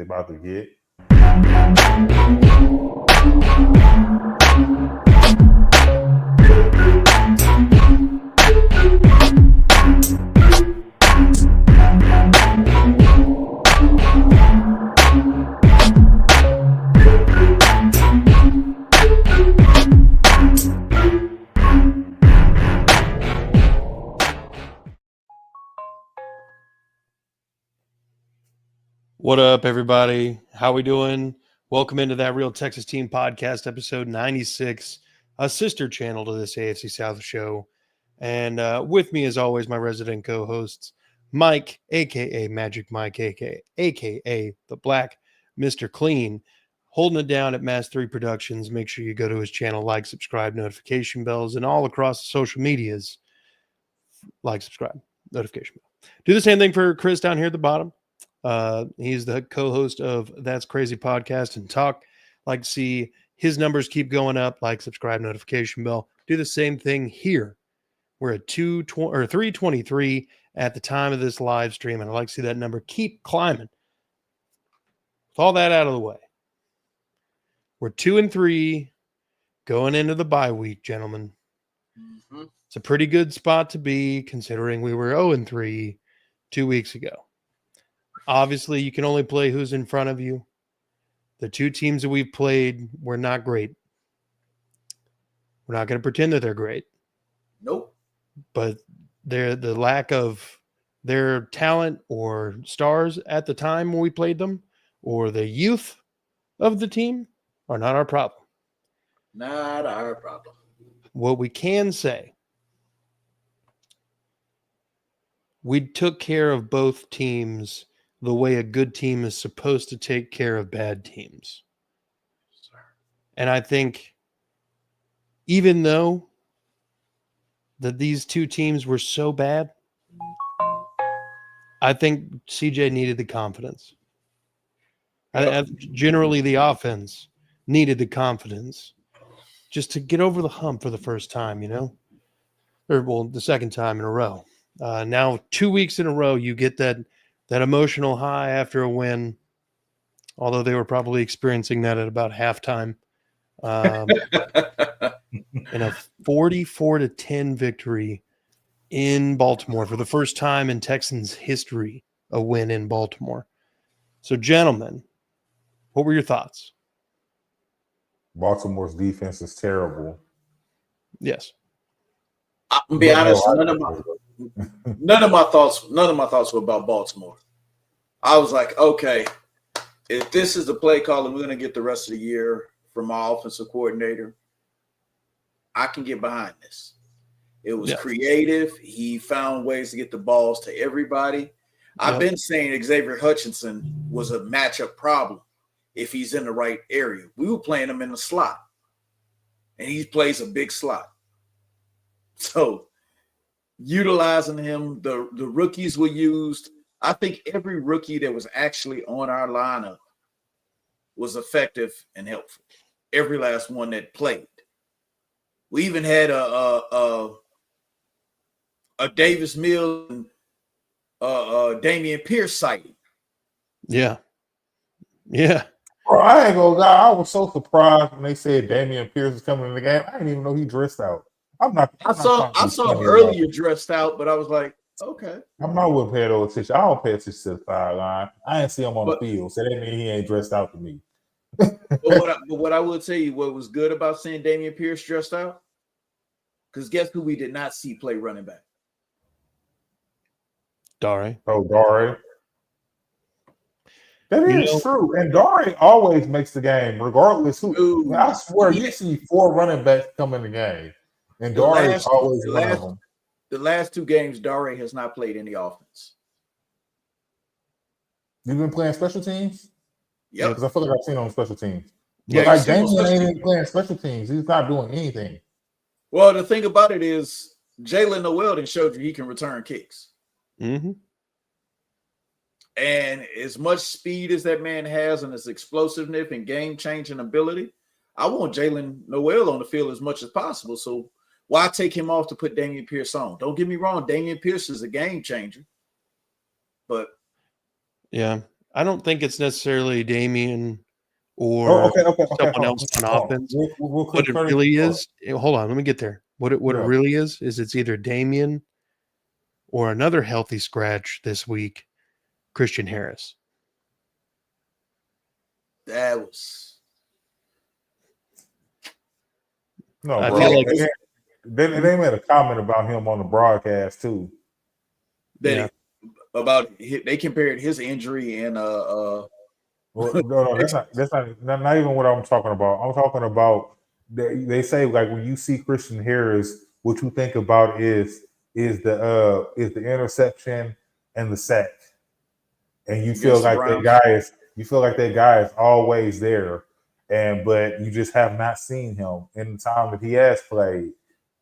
about to get. What up, everybody? How we doing? Welcome into That Real Texas Team Podcast, episode 96, a sister channel to this AFC South show. And with me, as always, my resident co-hosts, Mike, a.k.a. Magic Mike, a.k.a. The Black Mr. Clean, holding it down at Mass 3 Productions. Make sure you go to his channel, like, subscribe, notification bells, and all across the social medias. Like, subscribe, notification bell. Do the same thing for Chris down here at the bottom. He's the co-host of That's Crazy Podcast and Talk. Like to see his numbers keep going up. Like, subscribe, notification bell. Do the same thing here. We're at 323 at the time of this live stream, and I'd like to see that number keep climbing. With all that out of the way, we're 2-3 going into the bye week, gentlemen. Mm-hmm. It's a pretty good spot to be, considering we were 0-3 2 weeks ago. Obviously, you can only play who's in front of you. The two teams that we've played were not great. We're not going to pretend that they're great. Nope. But the lack of their talent or stars at the time when we played them, or the youth of the team, are not our problem. Not our problem. What we can say, we took care of both teams the way a good team is supposed to take care of bad teams. And I think even though that these two teams were so bad, I think CJ needed the confidence. Generally, the offense needed the confidence just to get over the hump for the first time, or the second time in a row. Now, 2 weeks in a row, you get that emotional high after a win, although they were probably experiencing that at about halftime. In a 44-10 victory in Baltimore for the first time in Texans history, a win in Baltimore. So, gentlemen, what were your thoughts? Baltimore's defense is terrible. Yes. I'll be honest, none of my thoughts were about Baltimore. I was like, okay, if this is the play call and we're going to get the rest of the year from our offensive coordinator, I can get behind this. It was creative. He found ways to get the balls to everybody. I've been saying Xavier Hutchinson was a matchup problem if he's in the right area. We were playing him in the slot, and he plays a big slot. So utilizing him, the rookies were used. I think every rookie that was actually on our lineup was effective and helpful. Every last one that played. We even had a Davis Mills and Damian Pierce sighting. Yeah. Bro, I ain't gonna lie. I was so surprised when they said Damian Pierce was coming in the game. I didn't even know he dressed out. I saw him earlier dressed out, but I was like, okay. I'm not with paying no attention. I don't pay attention to the sideline. I ain't see him on the field, so that means he ain't dressed out to me. but what I will tell you, what was good about seeing Damian Pierce dressed out, because guess who we did not see play running back? Dare. Oh, Dare. That is true. And Dare always makes the game, regardless who. I swear, you see 4 running backs come in the game. And Dare is always one of them. The last 2 games, Dare has not played any offense. You've been playing special teams? Yeah, because I feel like I've seen on special teams. Yeah, like Damian ain't even playing special teams. He's not doing anything. Well, the thing about it is Jalen Noel showed you he can return kicks. Mm-hmm. And as much speed as that man has and his explosiveness and game-changing ability, I want Jalen Noel on the field as much as possible. So why take him off to put Damian Pierce on? Don't get me wrong, Damian Pierce is a game changer. But yeah, I don't think it's necessarily Damian or someone else on offense. What it really is, hold on, let me get there. What it really is it's either Damian or another healthy scratch this week, Christian Harris. That was no, bro. Feel like they made a comment about him on the broadcast too. They compared his injury and Well, no, that's not even what I'm talking about. I'm talking about they say like when you see Christian Harris, what you think about is the interception and the sack, and you feel like that guy is always there, but you just have not seen him in the time that he has played.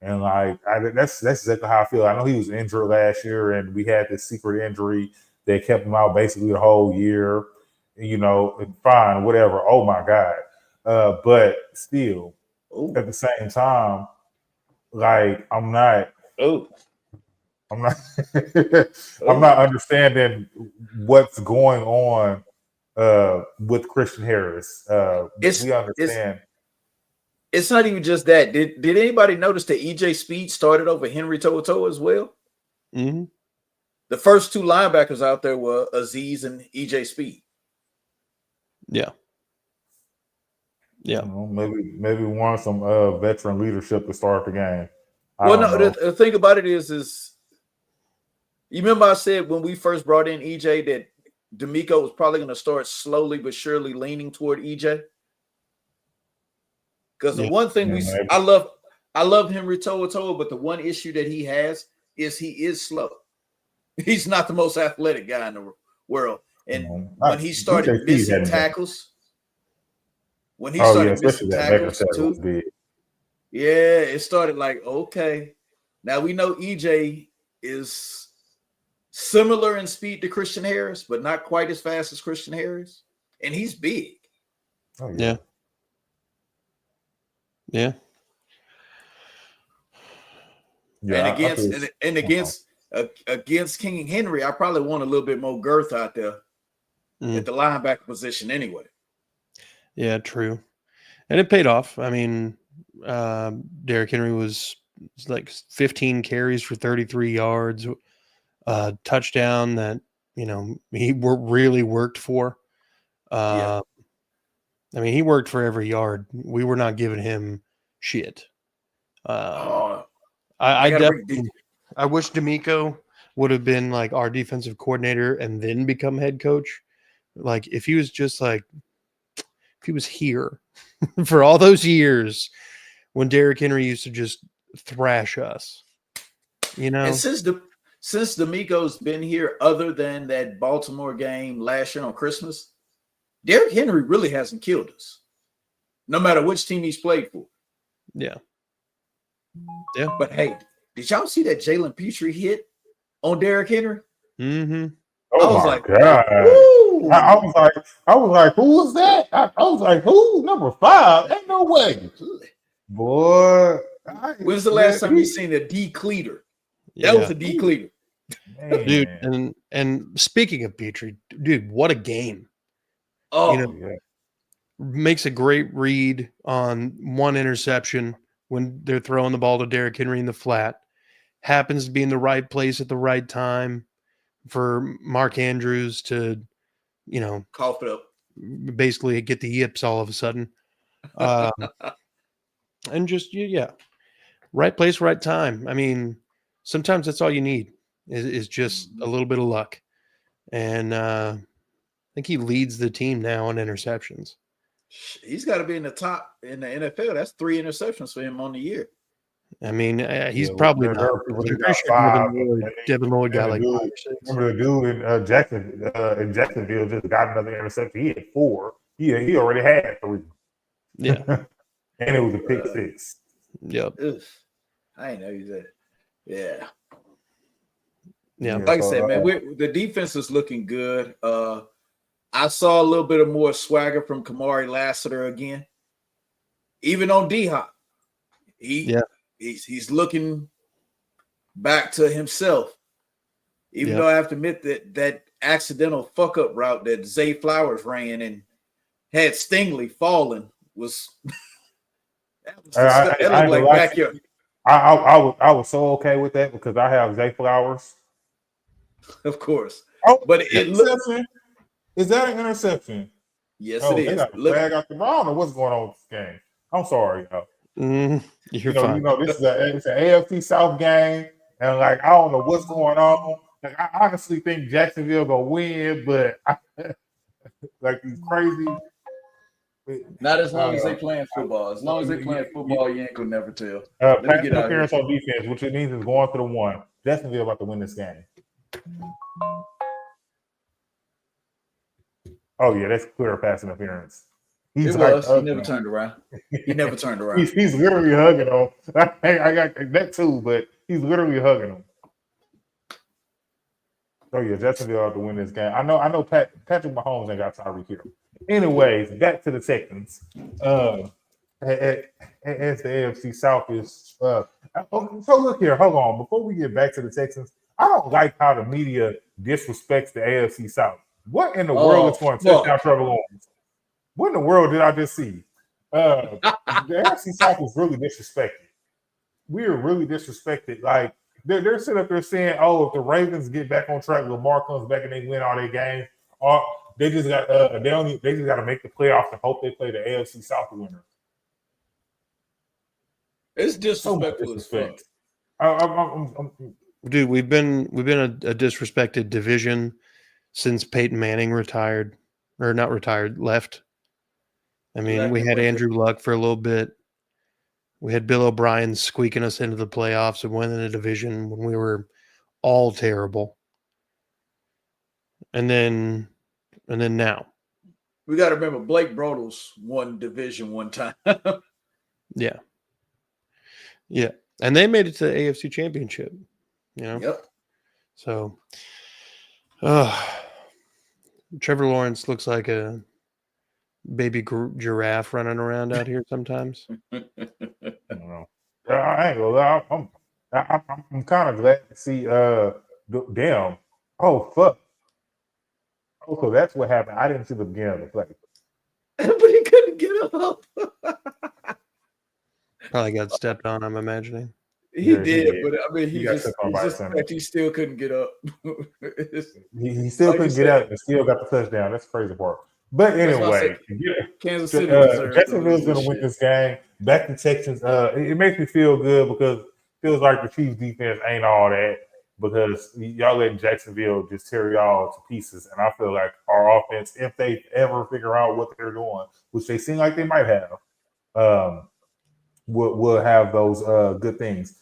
And like that's exactly how I feel. I know he was injured last year, and we had this secret injury that kept him out basically the whole year. You know, fine, whatever. Oh my God. But still, at the same time, like I'm not I'm not understanding what's going on with Christian Harris. We understand. It's not even just that. Did anybody notice that EJ Speed started over Henry To'oTo'o as well? Mm-hmm. The first two linebackers out there were Aziz and EJ Speed. Yeah. Yeah. Maybe we want some veteran leadership to start the game. The thing about it is you remember I said when we first brought in EJ that D'Amico was probably going to start slowly but surely leaning toward EJ? Because the one thing I love Henry To'oTo'o, but the one issue that he has is he is slow. He's not the most athletic guy in the world. And when he started missing tackles, too, it started like, okay, now we know EJ is similar in speed to Christian Harris, but not quite as fast as Christian Harris. And he's big. Oh, yeah. Yeah. And against King Henry, I probably want a little bit more girth out there at the linebacker position anyway. Yeah, true. And it paid off. I mean, Derrick Henry was like 15 carries for 33 yards, touchdown that, he really worked for. I mean, he worked for every yard. We were not giving him shit. I wish D'Amico would have been like our defensive coordinator and then become head coach. Like if he was here for all those years when Derrick Henry used to just thrash us, And since D'Amico's been here, other than that Baltimore game last year on Christmas, Derrick Henry really hasn't killed us, no matter which team he's played for. Yeah. But hey, did y'all see that Jalen Petrie hit on Derrick Henry? Mm-hmm. Oh my God! I was like, who was that? I was like, who? Number 5? Ain't no way, boy. When's the last time you seen a decleater? That was a decleater, dude. And speaking of Petrie, dude, what a game! Makes a great read on one interception when they're throwing the ball to Derrick Henry in the flat. Happens to be in the right place at the right time for Mark Andrews to, cough it up, basically get the yips all of a sudden. And just, right place, right time. I mean, sometimes that's all you need is just a little bit of luck. And I think he leads the team now in interceptions. He's got to be in the top in the NFL. That's 3 interceptions for him on the year. I mean, he's probably not. Devin Lloyd got like 5 or 6. Remember the dude in Jacksonville just got another interception. He had 4. He already had 3. Yeah. And it was a pick 6. Yep. I didn't know you said. Yeah. Yeah. Like I said, man, the defense is looking good. I saw a little bit of more swagger from Kamari Lassiter again. Even on D-Hop. He's looking back to himself. Even though I have to admit that accidental fuck up route that Zay Flowers ran and had Stingley falling was that looked like backyard. I was so okay with that because I have Zay Flowers. Of course. Oh, But it looked. Is that an interception? Yes, it is. They got a flag out the. I don't know what's going on with this game. I'm sorry, y'all. You're fine. This is it's an AFC South game, and like I don't know what's going on. Like I honestly think Jacksonville gonna win, but like these crazy. Not as long as they playing football. As long as they playing football, you ain't gonna never tell. Pass interference on defense, which it means is going to the one. Jacksonville about to win this game. Oh yeah, that's clear pass interference. He never turned around. He never turned around. he's literally hugging him. I got that too, but he's literally hugging him. Oh yeah, Jacksonville have to win this game. I know. Patrick Mahomes ain't got Tyreek Hill. Anyways, back to the Texans. As the AFC South is. So look here. Hold on. Before we get back to the Texans, I don't like how the media disrespects the AFC South. What in the world is going to touch down Trevor Lawrence? What in the world did I just see? The AFC South is really disrespected. We are really disrespected. Like they're sitting up there saying, "Oh, if the Ravens get back on track, Lamar comes back and they win all their games, or they just got they just got to make the playoffs and hope they play the AFC South winner." It's disrespectful as fuck. Dude, we've been a disrespected division since Peyton Manning retired, or not retired, left. I mean, we had Andrew Luck for a little bit. We had Bill O'Brien squeaking us into the playoffs and winning the division when we were all terrible. And then now. We got to remember Blake Bortles won division one time. Yeah. Yeah. And they made it to the AFC Championship. Yep. So Trevor Lawrence looks like a baby giraffe running around out here sometimes. I don't know. I ain't gonna lie. I'm kind of glad to see. Damn. Oh fuck. Oh, so that's what happened. I didn't see the beginning of the play. But he couldn't get up. Probably got stepped on, I'm imagining. He did, but I mean, he still couldn't get up. he still couldn't get up and still got the touchdown. That's the crazy part. But anyway, Kansas City, Jacksonville's going to win this game. Back to Texans. It makes me feel good because it feels like the Chiefs defense ain't all that because y'all letting Jacksonville just tear y'all to pieces. And I feel like our offense, if they ever figure out what they're doing, which they seem like they might have, will have those good things.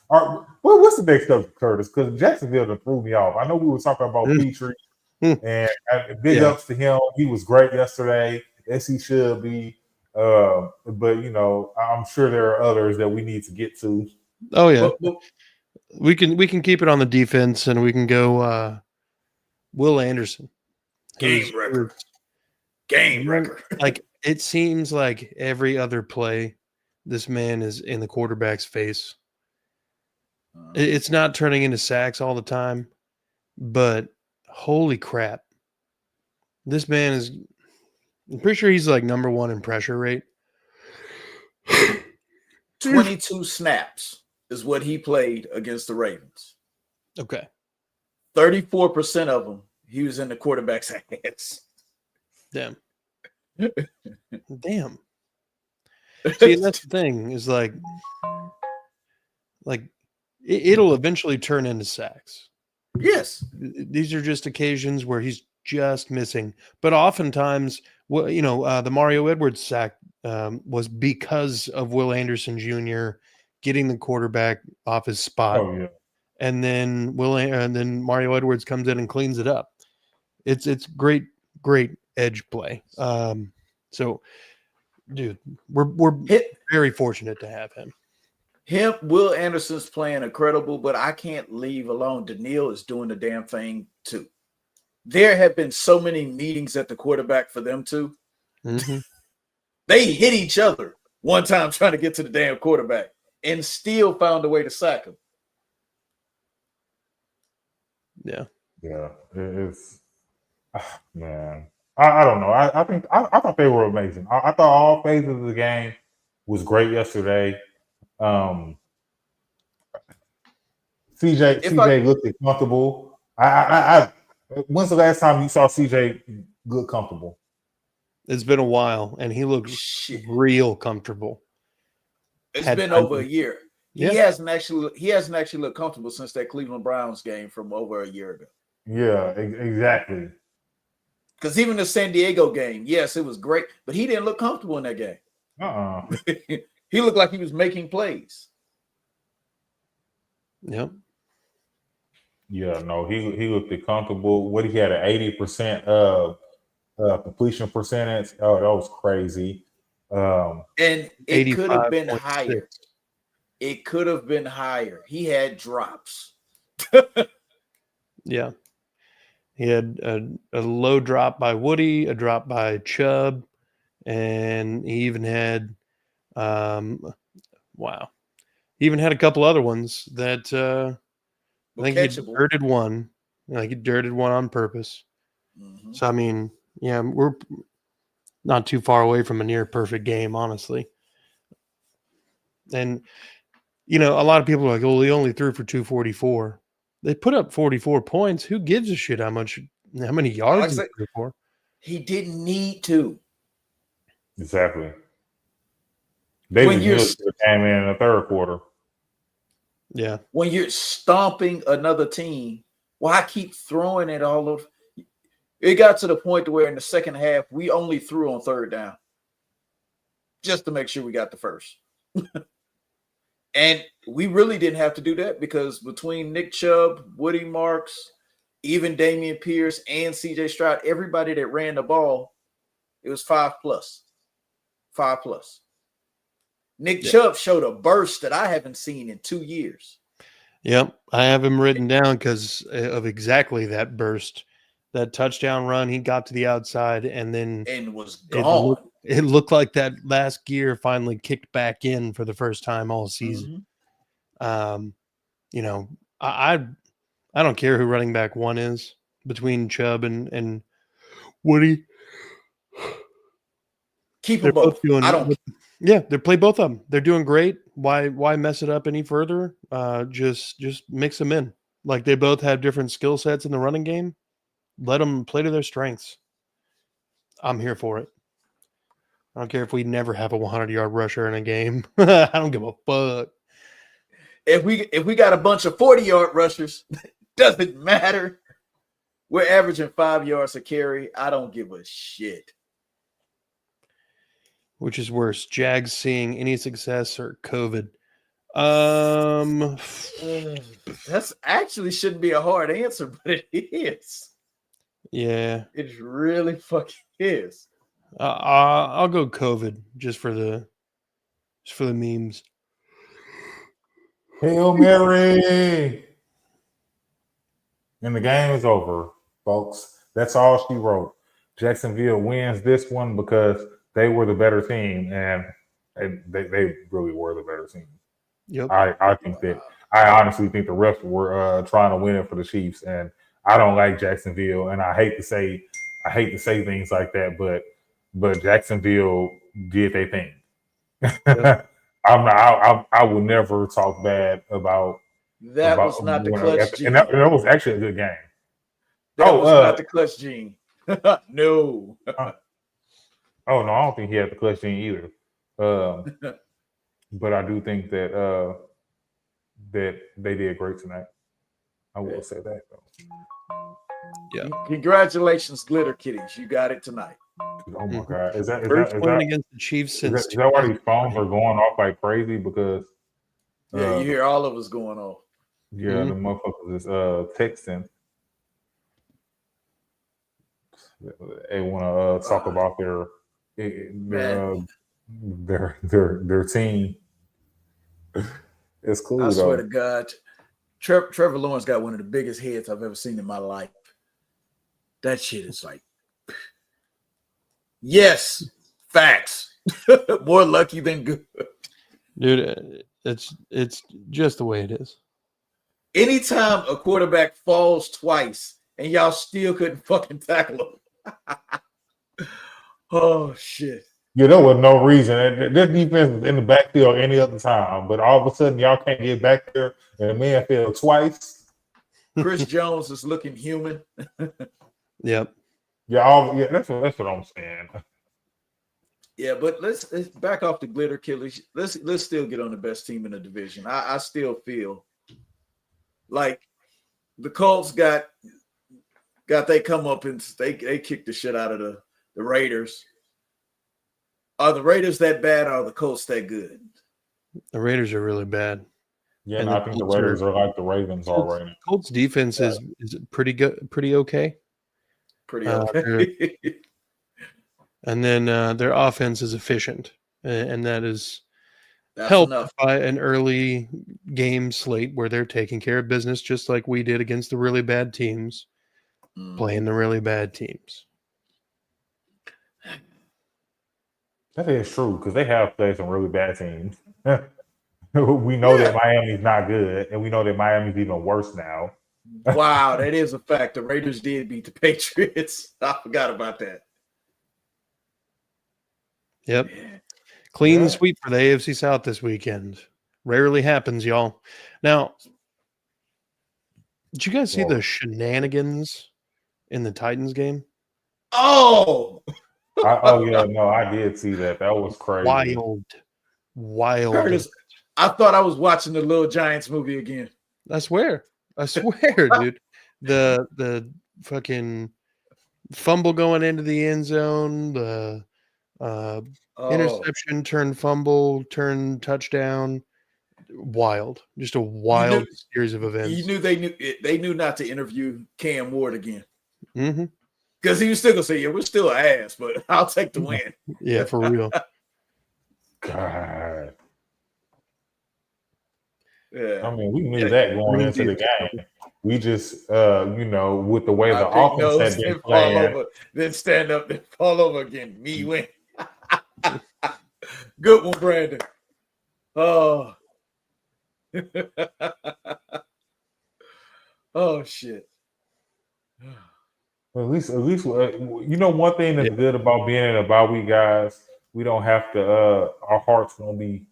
What's the next up, Curtis? Because Jacksonville done threw me off. I know we were talking about Petrie, and big ups to him. He was great yesterday, as he should be. But I'm sure there are others that we need to get to. Oh yeah, we can keep it on the defense, and we can go Will Anderson, game record. Like it seems like every other play, this man is in the quarterback's face. It's not turning into sacks all the time, but holy crap. This man is, I'm pretty sure he's like number one in pressure rate. 22 snaps is what he played against the Ravens. Okay. 34% of them, he was in the quarterback's hands. Damn. Damn. See, that's the thing is like it'll eventually turn into sacks. Yes. These are just occasions where he's just missing. But oftentimes, the Mario Edwards sack was because of Will Anderson Jr. getting the quarterback off his spot. Oh, yeah. And then Mario Edwards comes in and cleans it up. It's great edge play. So, dude, we're very fortunate to have him. Will Anderson's playing incredible, but I can't leave alone. Daniil is doing the damn thing too. There have been so many meetings at the quarterback for them too. Mm-hmm. They hit each other one time trying to get to the damn quarterback and still found a way to sack him. Yeah. Yeah, it's Man, I don't know. I think I thought they were amazing. I thought all phases of the game was great yesterday. Um, If I CJ looked comfortable. When's the last time you saw CJ look comfortable? It's been a while, and he looked shit, real comfortable. it's Had been time over to- a year. Yeah. He hasn't actually looked comfortable since that Cleveland Browns game from over a year ago. Yeah, exactly. Because even the San Diego game, yes, it was great, but he didn't look comfortable in that game. He looked like he was making plays. Yep. Yeah, no, he looked comfortable. What he had an 80% completion percentage. Oh, that was crazy. And it could have been 85.6. higher. It could have been higher. He had drops. Yeah. He had a low drop by Woody, a drop by Chubb, and he even had wow. He even had a couple other ones that I think he Catchable. dirted one. I think he dirted one on purpose. Mhm. So I mean, yeah, we're not too far away from a near perfect game, honestly. And a lot of people are like, "Oh, he only threw for 244." They put up 44 points. Who gives a shit how many yards he threw for? He didn't need to. Exactly. David Mills came in the third quarter. Yeah. When you're stomping another team, why keep throwing it all over? It got to the point to where in the second half, we only threw on third down just to make sure we got the first. And we really didn't have to do that because between Nick Chubb, Woody Marks, even Damian Pierce and CJ Stroud, everybody that ran the ball, it was 5+. 5+. Nick Chubb showed a burst that I haven't seen in 2 years. Yep. I have him written down because of exactly that burst, that touchdown run. He got to the outside and then was gone. It looked like that last gear finally kicked back in for the first time all season. I don't care who running back one is between Chubb and Woody. Keep them both. They play both of them. They're doing great. Why mess it up any further? Just mix them in. Like they both have different skill sets in the running game. Let them play to their strengths. I'm here for it. I don't care if we never have a 100-yard rusher in a game. I don't give a fuck. If we got a bunch of 40-yard rushers, doesn't matter. We're averaging 5 yards a carry. I don't give a shit. Which is worse, Jags seeing any success or COVID? That's actually shouldn't be a hard answer, but it is. Yeah, it really fucking is. I'll go COVID just for the memes. Hail Mary. And the game is over, folks. That's all she wrote. Jacksonville wins this one because they were the better team, and they really were the better team. Yep. I think that I honestly think the refs were trying to win it for the Chiefs, and I don't like Jacksonville, and I hate to say things like that, but Jacksonville did their thing. Yep. I will never talk bad about that. Was not the clutch gene, and that was actually a good game. That was not the clutch gene. No. Oh no, I don't think he had the clutch gene either. But I do think that that they did great tonight. I will say that though. Yeah. Congratulations, Glitter Kitties. You got it tonight. Oh my God! Is that against the Chiefs since? Is that why these phones are going off like crazy? Because you hear all of us going off. Yeah, the motherfuckers is texting. They want to talk about their team. It's cool. I swear to God, Trevor Lawrence got one of the biggest heads I've ever seen in my life. That shit is like, yes, facts. More lucky than good, dude. It's just the way it is. Anytime a quarterback falls twice and y'all still couldn't fucking tackle them. Oh shit! Yeah, there was no reason. Their defense was in the backfield any other time, but all of a sudden y'all can't get back there and the man fell twice. Chris Jones is looking human. Yep. Yeah, that's what I'm saying. Yeah, but let's back off the glitter killers. Let's still get on the best team in the division. I still feel like the Colts got they come up and they kicked the shit out of the Raiders. Are the Raiders that bad? Or are the Colts that good? The Raiders are really bad. Yeah, And I think the Raiders are like the Ravens are right now. Colts defense is pretty good, pretty okay. Pretty okay. And then their offense is efficient, and that is That's helped enough. by an early game slate where they're taking care of business just like we did against the really bad teams, playing the really bad teams. That is true because they have played some really bad teams. We know that Miami's not good, and we know that Miami's even worse now. Wow, that is a fact. The Raiders did beat the Patriots. I forgot about that. Yep. Clean sweep for the AFC South this weekend. Rarely happens, y'all. Now, did you guys see the shenanigans in the Titans game? Oh! I did see that. That was crazy. Wild. Curtis, I thought I was watching the Little Giants movie again. I swear, dude. The fucking fumble going into the end zone, the interception turn fumble, turn touchdown. Wild. Just a wild series of events. You knew they knew not to interview Cam Ward again. Mm-hmm. Because he was still gonna say, "Yeah, we're still ass, but I'll take the win." Yeah, for real. God. Yeah. I mean, we knew that going into the game. We just, with the way the offense had been playing, fall over, then stand up, then fall over again. Me win. Good one, Brandon. Oh. Oh shit. At least, one thing that's good about being in a bye week, guys. We don't have to. Our hearts won't be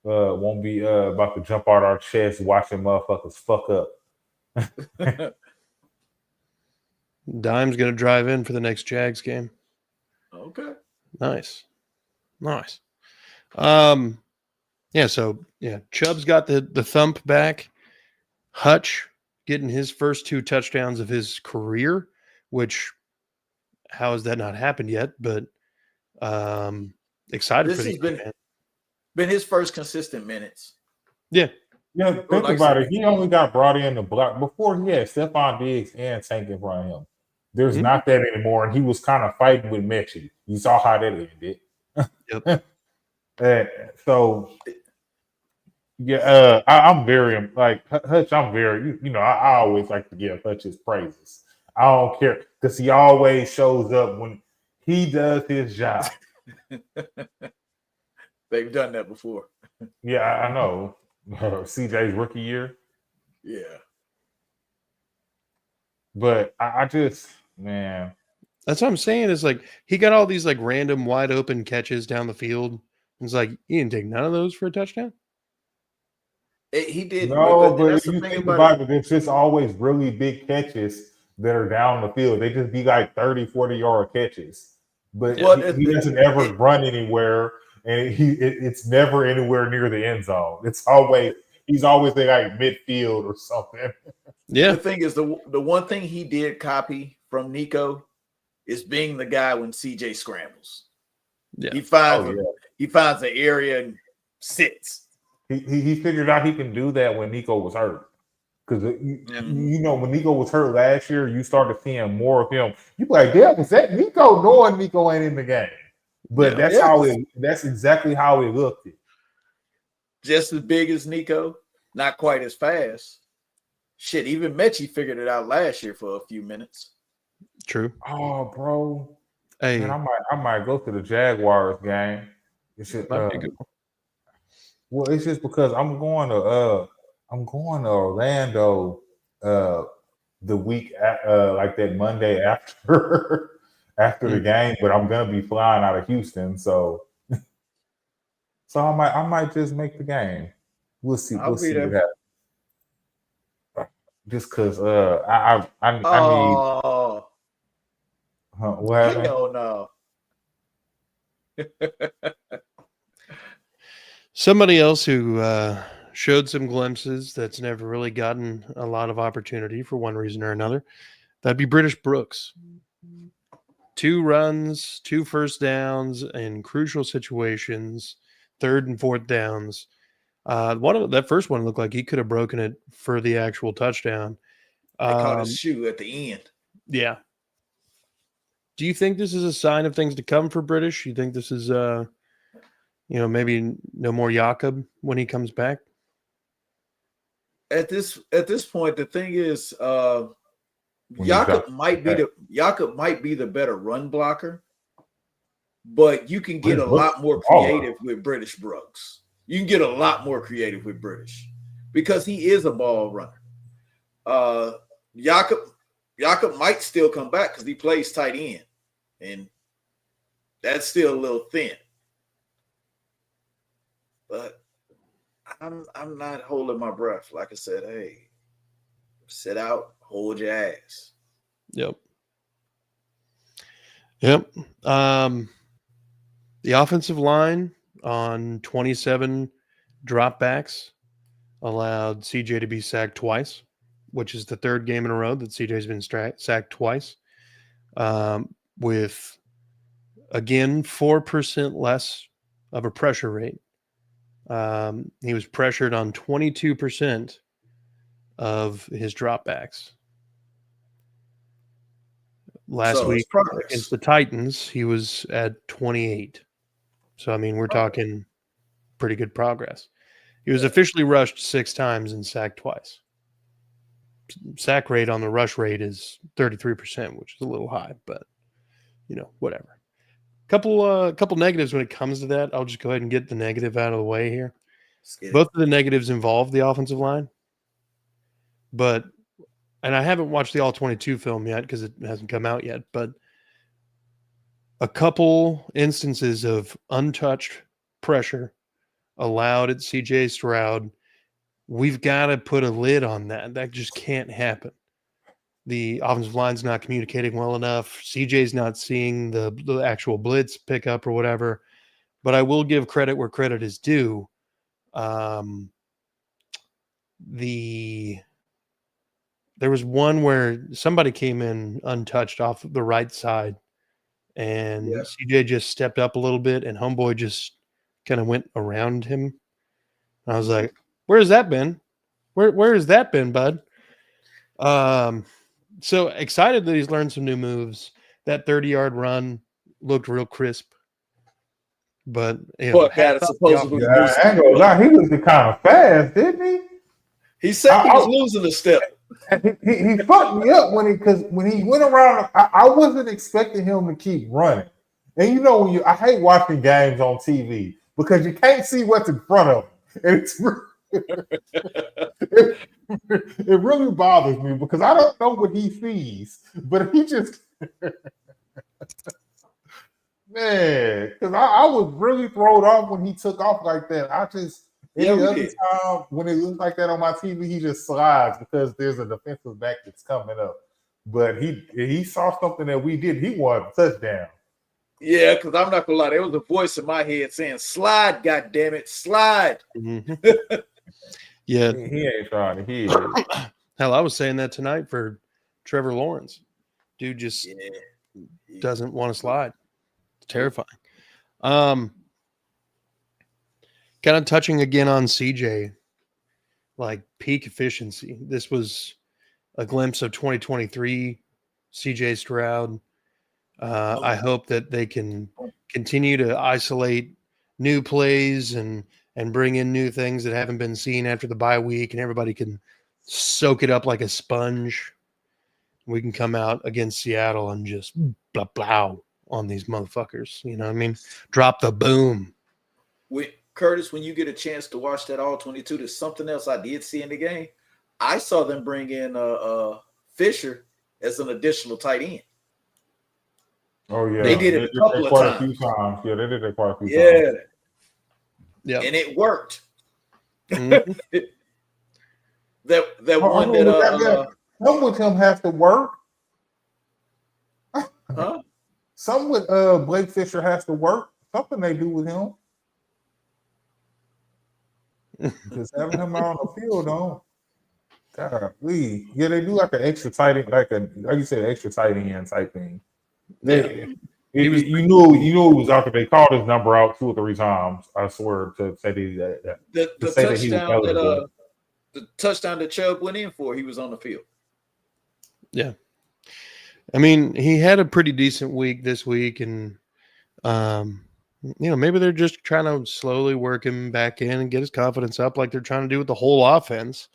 about to jump out our chest watching motherfuckers fuck up. Dime's gonna drive in for the next Jags game. Okay. Nice. Chubb's got the thump back. Hutch getting his first 2 touchdowns of his career, which how has that not happened yet? But excited for this the has been his first consistent minutes. Yeah, think about it. He only got brought in the block before he had Stephon Diggs and Tank in front of him. There's not that anymore, and he was kind of fighting with Mechie. You saw how that ended. Yep. So, yeah, I'm very like Hutch. I'm very, I always like to give Hutch his praises. I don't care because he always shows up when he does his job. They've done that before. Yeah, I know. CJ's rookie year. Yeah. But I just, man. That's what I'm saying is like he got all these like random wide open catches down the field. It's like he didn't take none of those for a touchdown. He did. No, but if you think about it, it's just always really big catches that are down the field. They just be like 30, 40-yard catches. But he doesn't ever run anywhere, and it's never anywhere near the end zone. He's always like midfield or something. Yeah. The thing is, the one thing he did copy from Nico is being the guy when CJ scrambles. Yeah. He finds the area and sits. He figured out he can do that when Nico was hurt. Because, when Nico was hurt last year, you started seeing more of him. You be like, damn, is that Nico? Knowing Nico ain't in the game. But that's exactly how it looked. Just as big as Nico, not quite as fast. Shit, even Mechie figured it out last year for a few minutes. True. Oh, bro. Hey, man, I might go to the Jaguars game. It's just, it's just because I'm going to Orlando the week like that Monday after after the game, but I'm gonna be flying out of Houston, so I might just make the game. We'll see. I'll We'll be see what there. happens. Just because I need Oh, what happened? hell no. Somebody else who showed some glimpses that's never really gotten a lot of opportunity for one reason or another. That'd be British Brooks. 2 runs, 2 first downs in crucial situations, 3rd and 4th downs. That first one looked like he could have broken it for the actual touchdown. They caught his shoe at the end. Yeah. Do you think this is a sign of things to come for British? You think this is maybe no more Jakob when he comes back? At this point, the thing is, Jakob might be the better run blocker, but you can get a lot more creative with British Brooks. You can get a lot more creative with British because he is a ball runner. Jakob might still come back because he plays tight end, and that's still a little thin. But I'm not holding my breath. Like I said, hey, sit out, hold your ass. Yep. The offensive line on 27 dropbacks allowed CJ to be sacked twice, which is the 3rd game in a row that CJ's been sacked twice, with, again, 4% less of a pressure rate. He was pressured on 22% of his dropbacks. Last week against the Titans, he was at 28. So, I mean, we're talking pretty good progress. He was officially rushed 6 times and sacked twice. Sack rate on the rush rate is 33%, which is a little high, but, whatever. Couple negatives when it comes to that. I'll just go ahead and get the negative out of the way here. Both of the negatives involve the offensive line, and I haven't watched the All-22 film yet because it hasn't come out yet, but a couple instances of untouched pressure allowed at CJ Stroud. We've got to put a lid on that. That just can't happen. The offensive line's not communicating well enough. CJ's not seeing the actual blitz pickup or whatever. But I will give credit where credit is due. There was one where somebody came in untouched off the right side, and CJ just stepped up a little bit, and homeboy just kind of went around him. And I was like, "Where has that been? Where has that been, bud?" So excited that he's learned some new moves. That 30-yard run looked real crisp. But he was kind of fast, didn't he? He said he was losing a step. He fucked me up when he went around. I wasn't expecting him to keep running. And I hate watching games on TV because you can't see what's in front of him. And it really bothers me because I don't know what he sees, but he just man, because I was really thrown off when he took off like that. Any other time when it looks like that on my TV, he just slides because there's a defensive back that's coming up. But he saw something that we did. He wanted a touchdown. Yeah, because I'm not gonna lie, there was a voice in my head saying, "Slide, goddammit, slide." Mm-hmm. Yeah, he ain't trying to hear. Hell, I was saying that tonight for Trevor Lawrence. Dude just doesn't want to slide. It's terrifying. Kind of touching again on CJ, like peak efficiency. This was a glimpse of 2023 CJ Stroud. I hope that they can continue to isolate new plays and bring in new things that haven't been seen after the bye week, and everybody can soak it up like a sponge. We can come out against Seattle and just blah blah on these motherfuckers. You know what I mean? Drop the boom. Curtis, when you get a chance to watch that All-22, there's something else I did see in the game. I saw them bring in Fisher as an additional tight end. Oh yeah, They did it a couple of quite times. a few times. Yeah, they did it quite a few Yeah, times. Yeah. and it worked. Mhm. that one mean, that some with him has to work. huh? Some with Blake Fisher has to work. Something they do with him. Just having him out on the field, though. Golly. Yeah, they do like an extra tight end, like you said, extra tight end type thing. You knew it was out there. They called his number out 2 or 3 times. I swear to say that The say that he was touchdown eligible. the touchdown that Chubb went in for, he was on the field. Yeah. I mean, he had a pretty decent week this week, and maybe they're just trying to slowly work him back in and get his confidence up, like they're trying to do with the whole offense.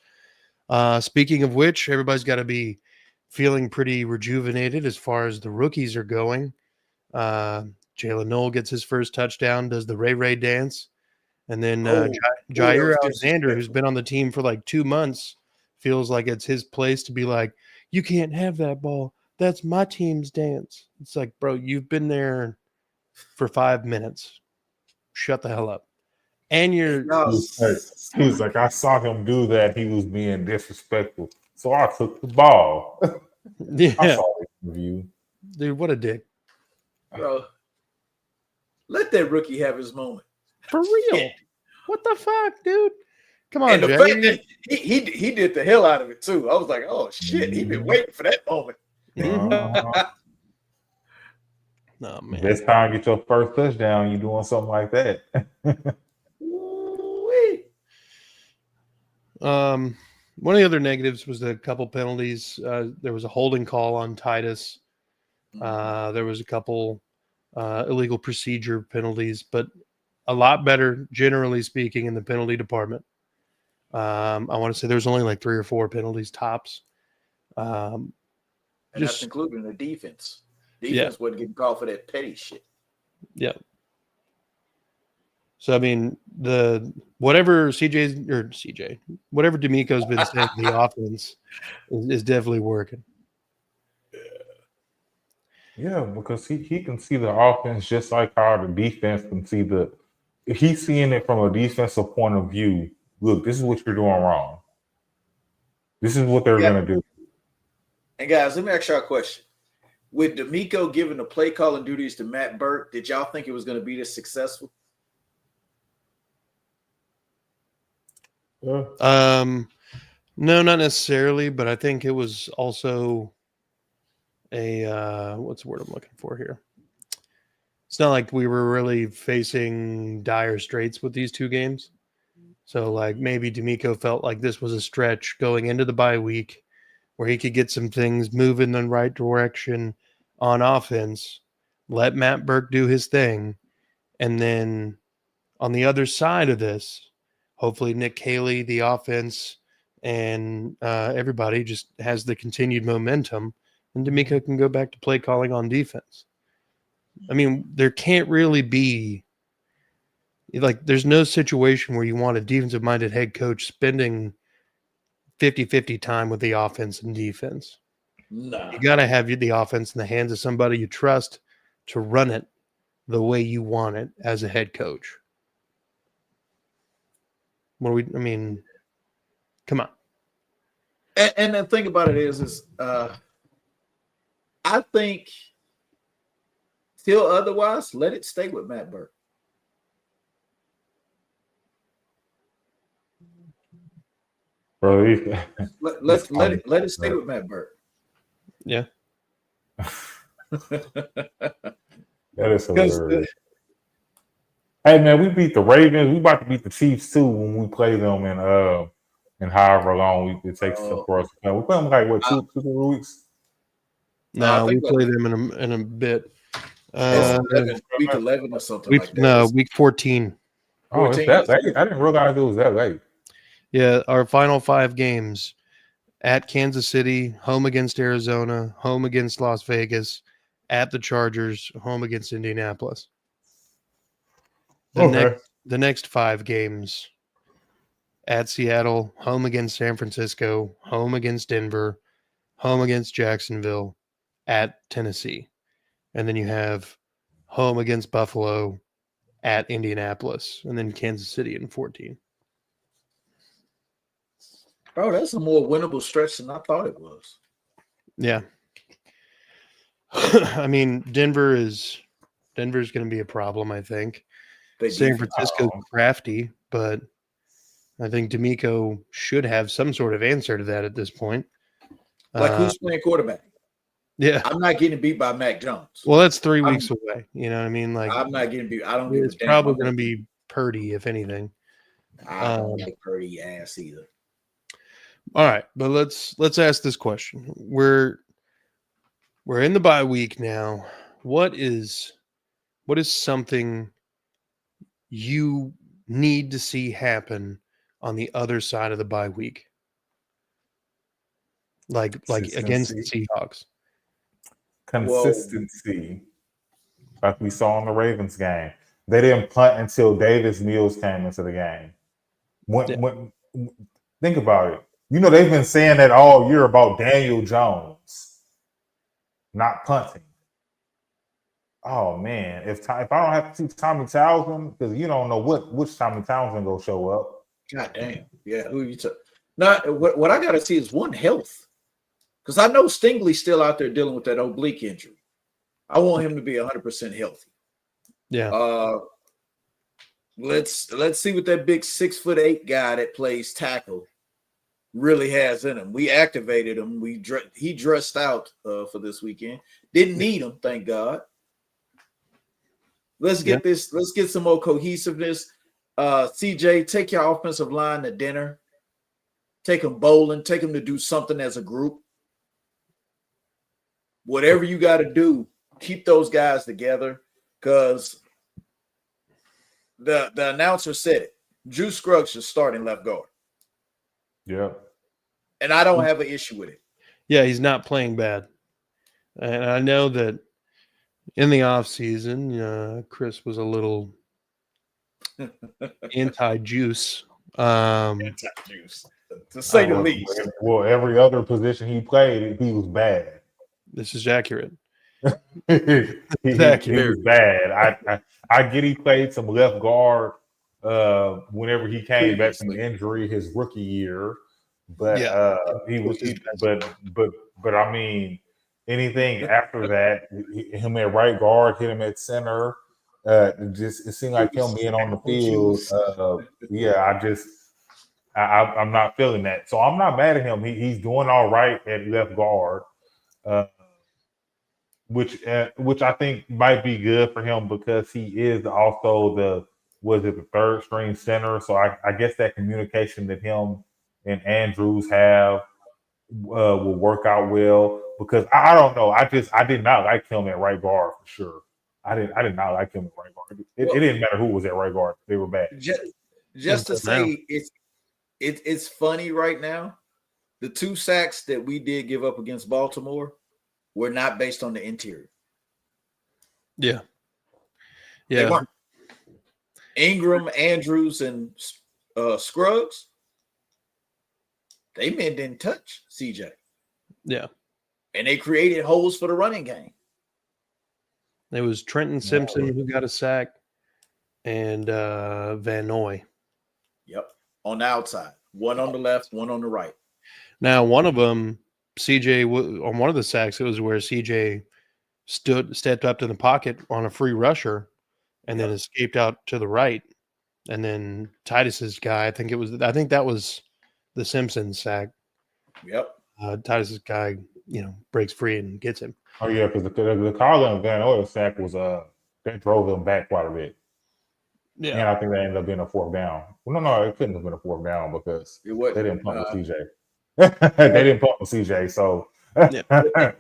Speaking of which, everybody's got to be feeling pretty rejuvenated as far as the rookies are going. Jalen Noel gets his first touchdown, does the Ray dance, and then Jair Alexander, who's been on the team for like 2 months, feels like it's his place to be like, you can't have that ball. That's my team's dance. It's like, bro, you've been there for 5 minutes. Shut the hell up. And you're he was like, I saw him do that. He was being disrespectful. So I took the ball. yeah. I saw this review. Dude, what a dick. Bro, let that rookie have his moment. For real. What the fuck, dude? Come on, And the Jay. fact that he did the hell out of it too. I was like, oh shit, he been waiting for that moment. No, man. Best time to get your first touchdown, you doing something like that. One of the other negatives was the couple penalties. There was a holding call on Titus. There was a couple illegal procedure penalties, but a lot better, generally speaking, in the penalty department. I want to say there's only like 3 or 4 penalties tops. And that's including the defense. Defense wasn't getting called for that petty shit. Yeah. So I mean, whatever whatever D'Amico's been saying, the offense is definitely working. Yeah, because he can see the offense just like how the defense can see if he's seeing it from a defensive point of view. Look, this is what you're doing wrong. This is what they're going to do. And guys, let me ask y'all a question. With D'Amico giving the play calling duties to Matt Burke, did y'all think it was going to be this successful? No, not necessarily, but I think it was also what's the word I'm looking for here? It's not like we were really facing dire straits with these 2 games. So like maybe D'Amico felt like this was a stretch going into the bye week where he could get some things moving in the right direction on offense, let Matt Burke do his thing, and then on the other side of this, hopefully Nick Haley, the offense, and everybody just has the continued momentum, and D'Amico can go back to play calling on defense. I mean, there can't really be there's no situation where you want a defensive-minded head coach spending 50-50 time with the offense and defense. Nah. You got to have the offense in the hands of somebody you trust to run it the way you want it as a head coach. Come on. And the thing about it is I think till otherwise, let it stay with Matt Burke. Bro, let it stay with Matt Burke. Yeah. That is hilarious. Hey man, we beat the Ravens. We about to beat the Chiefs too when we play them in however long it takes for us to play. We play them like what 2 3 weeks? No, we play them in a bit. Week 11 or something like that. No, week 14. Oh, it's that late? I didn't realize it was that late. Yeah, our final 5 games at Kansas City, home against Arizona, home against Las Vegas, at the Chargers, home against Indianapolis. The next 5 games at Seattle, home against San Francisco, home against Denver, home against Jacksonville, at Tennessee. And then you have home against Buffalo, at Indianapolis, and then Kansas City in 14. Bro, that's a more winnable stretch than I thought it was. Yeah. I mean, Denver's going to be a problem, I think. San Francisco's crafty, but I think D'Amico should have some sort of answer to that at this point. Like who's playing quarterback? Yeah. I'm not getting beat by Mac Jones. Well, that's 3 weeks away. You know what I mean? Like, I'm not getting beat. I don't give a damn. It's probably going to be Purdy, if anything. I don't like Purdy ass either. All right, but let's ask this question. We're in the bye week now. What is something you need to see happen on the other side of the bye week? Like against the Seahawks. Consistency. Like we saw in the Ravens game. They didn't punt until Davis Mills came into the game. When think about it. You know, they've been saying that all year about Daniel Jones not punting. Oh man, if I don't have to see Tommy Townsend, because you don't know which Tommy Townsend gonna show up. God damn, yeah. Who you took? Not what I gotta see is one health, because I know Stingley's still out there dealing with that oblique injury. I want him to be 100% healthy. Yeah. Let's see what that big 6'8" guy that plays tackle really has in him. We activated him. He dressed out for this weekend. Didn't need him, thank God. Let's get this. Let's get some more cohesiveness. CJ, take your offensive line to dinner. Take them bowling. Take them to do something as a group. Whatever you got to do, keep those guys together, because the announcer said it. Drew Scruggs should start in left guard. Yeah. And I don't have an issue with it. Yeah, he's not playing bad. And I know that in the offseason, Chris was a little anti-juice. Anti-juice, to say the least. Well, every other position he played, he was bad. This is accurate. he was bad. I get he played some left guard whenever he came back from the injury his rookie year. But but I mean, anything after that, him at right guard, hit him at center. It seemed like him being on the field. I'm not feeling that. So I'm not mad at him. He's doing all right at left guard, which I think might be good for him because he is also the third string center. So I guess that communication that him and Andrews have will work out well, because I don't know. I did not like him at right guard for sure. I did not like him at right guard. It didn't matter who was at right guard; they were bad. Just to say, it's funny right now. The 2 sacks that we did give up against Baltimore were not based on the interior. Yeah. They weren't. Ingram, Andrews, and Scruggs. They men didn't touch CJ. Yeah. And they created holes for the running game. It was Trenton Simpson who got a sack, and Van Noy. Yep. On the outside. One on the left, one on the right. Now, one of them, CJ, on one of the sacks, it was where CJ stepped up to the pocket on a free rusher and then escaped out to the right. And then Titus's guy, I think that was the Simpson sack. Yep. Titus's guy, breaks free and gets him. Oh yeah, because the Colin Van Noy sack was that drove him back quite a bit. Yeah, and I think that ended up being a 4th down. Well, no, it couldn't have been a 4th down because they didn't pump with CJ. They didn't pump with CJ. So, and the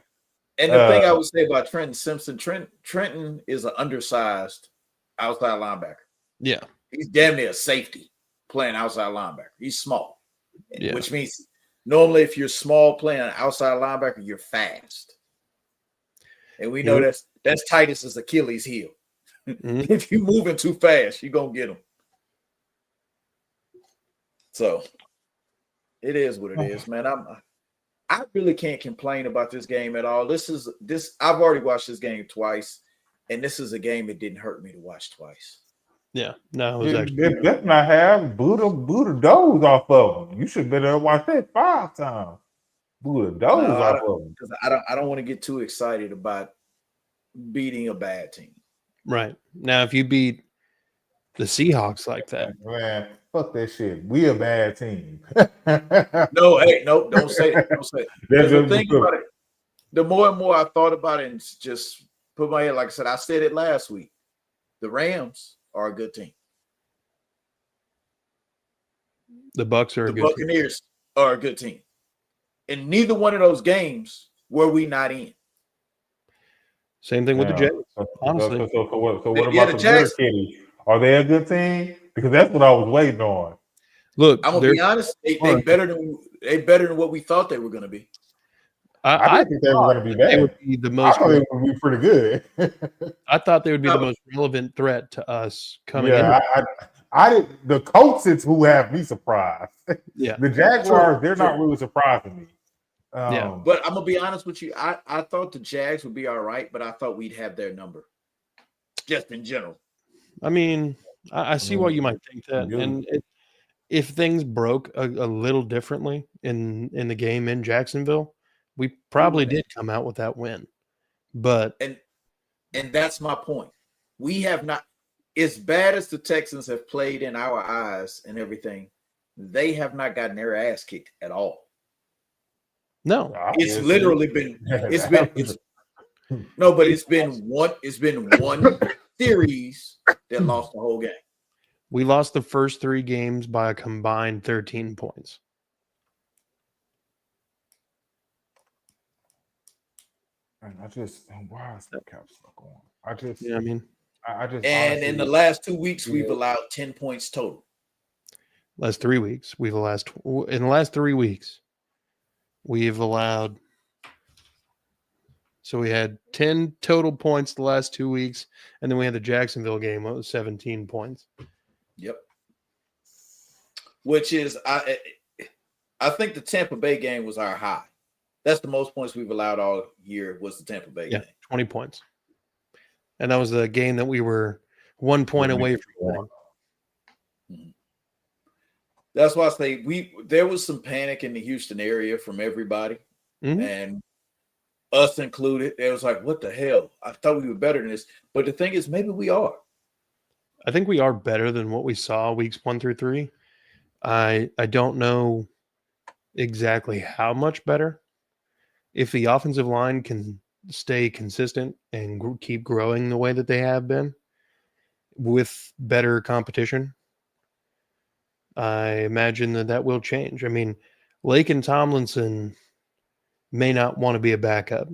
thing I would say about Trenton Simpson, Trenton is an undersized outside linebacker. Yeah, he's damn near a safety playing outside linebacker. He's small, which means normally if you're small playing outside linebacker, you're fast. And we know that's Titus's Achilles heel. Mm-hmm. If you're moving too fast, you're going to get him. So it is what it is, man. I really can't complain about this game at all. I've already watched this game twice, and this is a game it didn't hurt me to watch twice. Yeah, no, it was actually It better not have blew the doors off of them. You should better watch that 5 times. Blew the doors off of them. Because I don't want to get too excited about beating a bad team. right. Now, if you beat the Seahawks like that, Man, fuck that shit. We a bad team. No, don't say it. Don't say it. The thing about it, the more and more I thought about it and just put my head, like I said, I said it last week. The Rams are a good team. the Bucks are The a good Buccaneers are a good team. In neither one of those games were we not in. Same thing with the Jags. Honestly, So what about the Jags? Are they a good team? Because that's what I was waiting on. Look, I'm gonna be honest. They better than what we thought they were going to be. I didn't think they were going to be bad. They would be the most. I thought they would be pretty good. I thought they would be the most relevant threat to us coming in. I did. The Colts who have me surprised. Yeah, the Jaguars, they're not really surprising me. Yeah, but I'm gonna be honest with you. I thought the Jags would be all right, but I thought we'd have their number, just in general. I mean, I see why you might think that, and if things broke a little differently in the game in Jacksonville, we probably did come out with that win. But and that's my point. We have not, as bad as the Texans have played in our eyes and everything, they have not gotten their ass kicked at all. No, it's literally been one series that lost the whole game. We lost the first 3 games by a combined 13 points. And why is the cap stuck on? I just honestly, in the last 2 weeks we've allowed 10 points total. Last 3 weeks, in the last 3 weeks, we've allowed. So we had 10 total points the last 2 weeks, and then we had the Jacksonville game. What was 17 points? Yep. Which is, I think the Tampa Bay game was our high. That's the most points we've allowed all year was the Tampa Bay game. 20 points. And that was the game that we were 1 point away from winning. Mm-hmm. That's why I say there was some panic in the Houston area from everybody, and us included. It was like, what the hell? I thought we were better than this. But the thing is, maybe we are. I think we are better than what we saw weeks 1 through 3. I don't know exactly how much better. If the offensive line can stay consistent and keep growing the way that they have been with better competition, I imagine that will change. I mean, Laken Tomlinson may not want to be a backup,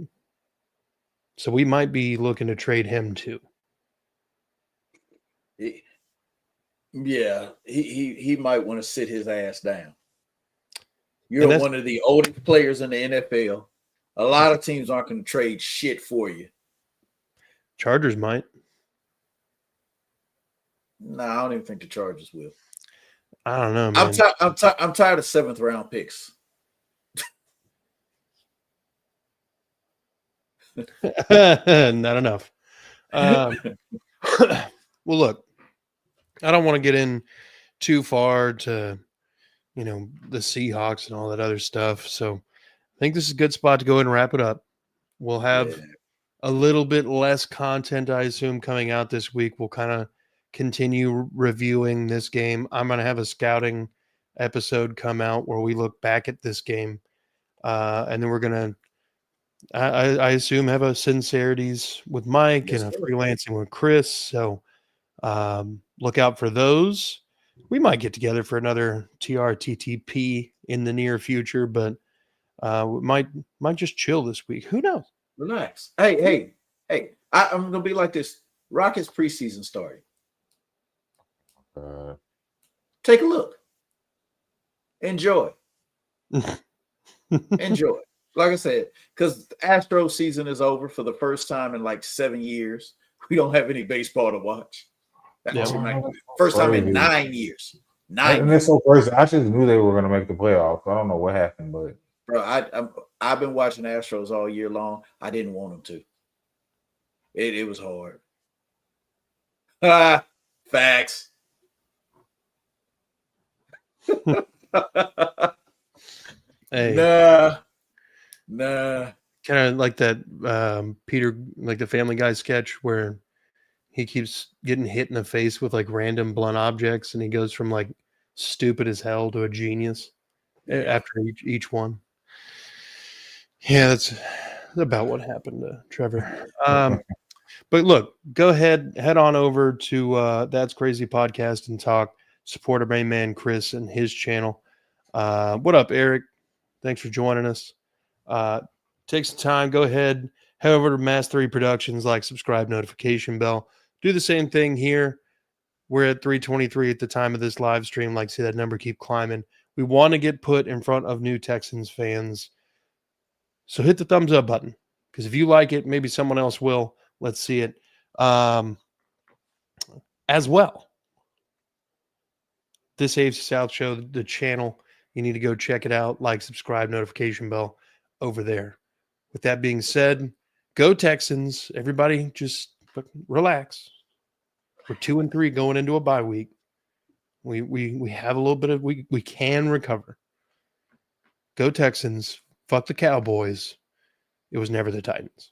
so we might be looking to trade him too. Yeah, he might want to sit his ass down. You're one of the oldest players in the NFL. A lot of teams aren't going to trade shit for you. Chargers might. No, I don't even think the Chargers will. I don't know, man. I'm tired of 7th round picks. Not enough. Well, look, I don't want to get in too far to, the Seahawks and all that other stuff. So I think this is a good spot to go ahead and wrap it up. We'll have a little bit less content, I assume, coming out this week. We'll kind of continue reviewing this game. I'm going to have a scouting episode come out where we look back at this game. And then we're going to, I assume, have a sincerities with Mike and a freelancing with Chris. So look out for those. We might get together for another TRTTP in the near future, but we might just chill this week. Who knows? Relax. Hey. I'm going to be like this. Rockets preseason started. Take a look. Enjoy. Enjoy. Like I said, because the Astro season is over for the first time in like 7 years. We don't have any baseball to watch. First time in 9 years. And it's so crazy. I just knew they were going to make the playoffs. I don't know what happened, but Bro, I've been watching Astros all year long. I didn't want them to. It was hard. Facts. Hey, nah. kind of like that Peter, like the Family Guy sketch where he keeps getting hit in the face with like random blunt objects, and he goes from like stupid as hell to a genius after each one. Yeah, that's about what happened to Trevor. But look, go ahead, head on over to That's Crazy Podcast and talk. Support our main man Chris and his channel. What up, Eric? Thanks for joining us. Take some time. Go ahead, head over to Mass 3 Productions, like, subscribe, notification bell. Do the same thing here. We're at 323 at the time of this live stream. Like, see that number keep climbing. We want to get put in front of new Texans fans. So hit the thumbs up button, because if you like it, maybe someone else will. Let's see it. As well, this AFC South show, the channel, you need to go check it out. Like, subscribe, notification bell over there. With that being said, go Texans. Everybody just relax. We're 2-3 going into a bye week. We have a little bit of we can recover. Go Texans. Fuck the Cowboys. It was never the Titans.